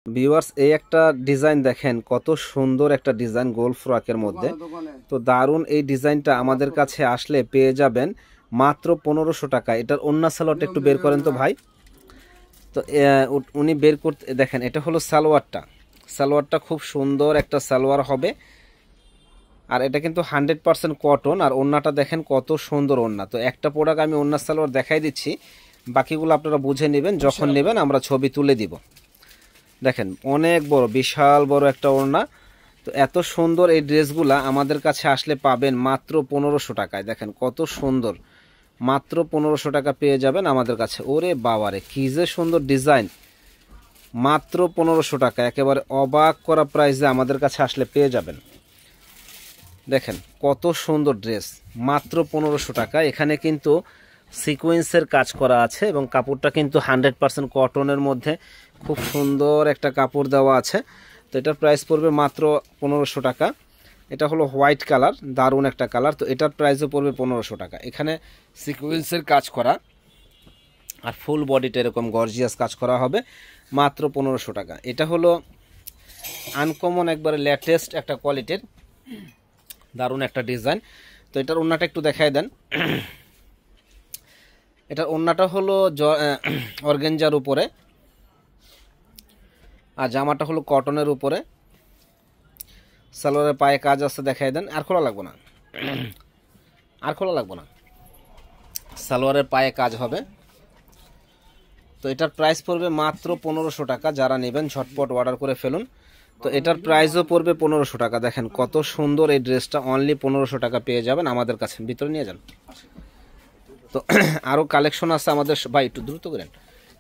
Viewers এই একটা design দেখেন, কত সুন্দর একটা ডিজাইন গোল ফ্রকের মধ্যে। তো দারুণ এই ডিজাইনটা আমাদের কাছে আসলে পেয়ে যাবেন মাত্র 1500 টাকা। এটার ওন্না সালোয়ারটা একটু বের করেন তো ভাই। তো উনি বের করতে দেখেন, এটা হলো সালোয়ারটা খুব সুন্দর একটা সালোয়ার হবে। আর এটা কিন্তু 100% কটন। আর ওন্নাটা দেখেন কত সুন্দর ওন্না। তো একটা প্রোডাক্ট আমি ওন্না সালোয়ার দেখাই দিচ্ছি, বাকিগুলো আপনারা বুঝে নেবেন, যখন নেবেন আমরা ছবি তুলে দিব। দেখেন অনেক বড়, বিশাল বড় একটা ওড়না। তো এত সুন্দর এই ড্রেসগুলা আমাদের কাছে আসলে পাবেন মাত্র 1500 টাকায়। দেখেন কত সুন্দর, মাত্র 1500 টাকা পেয়ে যাবেন আমাদের কাছে। ওরে বাবারে, কি যে সুন্দর ডিজাইন, মাত্র 1500 টাকা, একেবারে অবাক করা প্রাইসে আমাদের কাছে আসলে পেয়ে যাবেন। দেখেন কত সুন্দর ড্রেস, মাত্র 1500 টাকা। এখানে কিন্তু সিকোয়েন্সের কাজ করা আছে এবং কাপড়টা কিন্তু 100% কটনের মধ্যে খুব সুন্দর একটা কাপড় দেওয়া আছে। তো এটার প্রাইস পড়বে মাত্র 1500 টাকা। এটা হলো হোয়াইট কালার, দারুণ একটা কালার। তো এটার প্রাইসও পড়বে 1500 টাকা। এখানে সিকোয়েন্সের কাজ করা আর ফুল বডিটা এরকম গর্জিয়াস কাজ করা হবে, মাত্র 1500 টাকা। এটা হলো আনকমন, একবারে লেটেস্ট একটা কোয়ালিটির দারুণ একটা ডিজাইন। তো এটার ওন্নাটা একটু দেখাই দেন। এটার ওন্নাটা হলো অর্গেঞ্জার উপরে, আর জামাটা হলো কটনের উপরে। সালোয়ারের পায়ে কাজ আছে, দেখাই দেন। আর খোলা লাগবে না, আর খোলা লাগবে না, সালোয়ারের পায়ে কাজ হবে। তো এটার প্রাইস পড়বে মাত্র 1500 টাকা। যারা নেবেন ঝটপট অর্ডার করে ফেলুন। তো এটার প্রাইসও পড়বে 1500 টাকা। দেখেন কত সুন্দর এই ড্রেসটা, অনলি 1500 টাকা পেয়ে যাবেন আমাদের কাছে। ভিতরে নিয়ে যান। তো আরও কালেকশন আছে আমাদের, ভাই একটু দ্রুত করেন,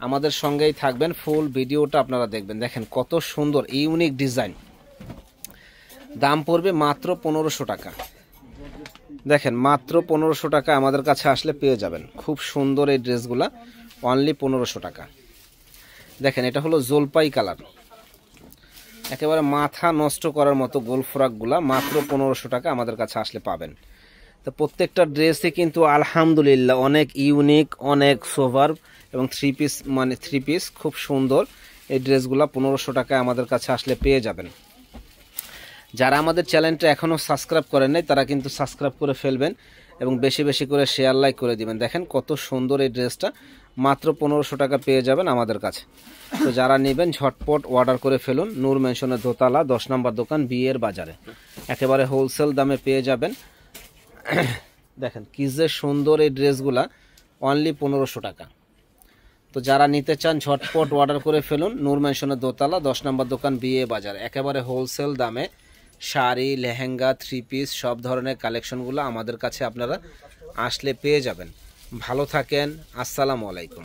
আমাদের সঙ্গেই থাকবেন, ফুল ভিডিওটা আপনারা দেখবেন। দেখেন কত সুন্দর ইউনিক ডিজাইন, দাম পড়বে মাত্র 1500 টাকা। দেখেন মাত্র 1500 টাকা আমাদের কাছে আসলে পেয়ে যাবেন খুব সুন্দর এই ড্রেসগুলা, অনলি 1500 টাকা। দেখেন এটা হলো জলপাই কালার, একেবারে মাথা নষ্ট করার মতো গোল ফ্রকগুলা, মাত্র 1500 টাকা আমাদের কাছে আসলে পাবেন। তো প্রত্যেকটা ড্রেসই কিন্তু আলহামদুলিল্লাহ অনেক ইউনিক, অনেক সোভার এবং থ্রি পিস খুব সুন্দর। এই ড্রেসগুলো 1500 টাকায় আমাদের কাছে আসলে পেয়ে যাবেন। যারা আমাদের চ্যানেলটা এখনও সাবস্ক্রাইব করেন নাই তারা কিন্তু সাবস্ক্রাইব করে ফেলবেন এবং বেশি বেশি করে শেয়ার লাইক করে দিবেন। দেখেন কত সুন্দর এই ড্রেসটা, মাত্র 1500 টাকা পেয়ে যাবেন আমাদের কাছে। তো যারা নেবেন ঝটপট অর্ডার করে ফেলুন। নূর মেনশনের দোতলা 10 নম্বর দোকান, বিয়ের বাজারে, একেবারে হোলসেল দামে পেয়ে যাবেন। দেখেন কি যে সুন্দর এই ড্রেসগুলা, অনলি 1500 টাকা। তো যারা নিতে চান ঝটপট অর্ডার করে ফেলুন। নূর মেনশনের দোতলা 10 নম্বর দোকান, বিয়ে বাজার, একেবারে হোলসেল দামে শাড়ি, লেহেঙ্গা, থ্রি পিস সব ধরনের কালেকশনগুলো আমাদের কাছে আপনারা আসলে পেয়ে যাবেন। ভালো থাকেন, আসসালামু আলাইকুম।